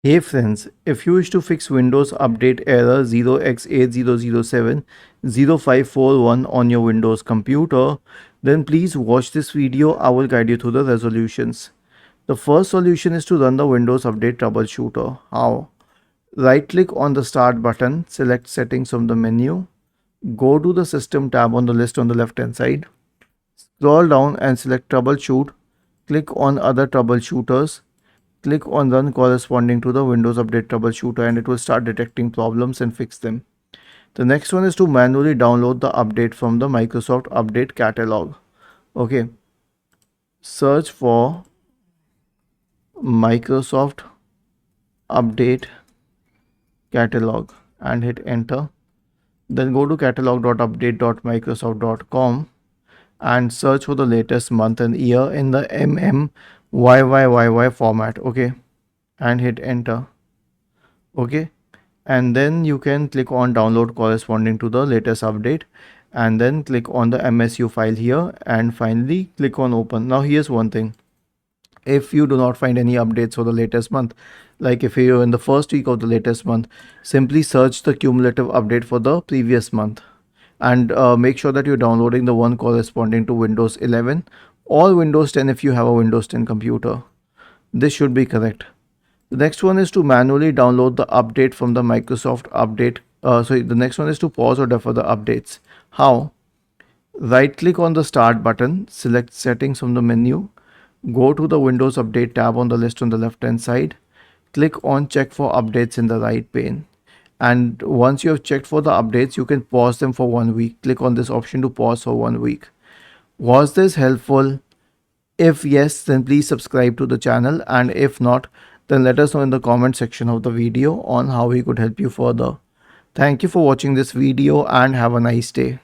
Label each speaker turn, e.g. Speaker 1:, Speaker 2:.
Speaker 1: Hey friends, if you wish to fix Windows Update error 0x80070541 on your Windows computer, then please watch this video. I will guide you through the resolutions. The first solution is to run the Windows Update troubleshooter. How? Right click on the Start button, select Settings from the menu, go to the System tab on the list on the left hand side, scroll down and select Troubleshoot, click on Other Troubleshooters. Click on Run corresponding to the Windows Update Troubleshooter and it will start detecting problems and fix them. The next one is to manually download the update from the Microsoft Update Catalog. Okay, search for Microsoft Update Catalog and hit enter. Then go to catalog.update.microsoft.com and search for the latest month and year in the MMYYYY format. Okay, and hit enter. Okay, and then you can click on download corresponding to the latest update and then click on the MSU file here and finally click on open. Now here's one thing, if you do not find any updates for the latest month, like if you're in the first week of the latest month, simply search the cumulative update for the previous month and make sure that you're downloading the one corresponding to Windows 11 or Windows 10 if you have a Windows 10 computer. This should be correct. The next one is to manually download the update from the Microsoft Update. The next one is to pause or defer the updates. How? Right click on the Start button, select Settings from the menu, go to the Windows Update tab on the list on the left hand side, click on Check for Updates in the right pane. And once you have checked for the updates, you can pause them for 1 week. Click on this option to pause for 1 week. Was this helpful? If yes, then please subscribe to the channel, and if not, then let us know in the comment section of the video on how we could help you further. Thank you for watching this video and have a nice day.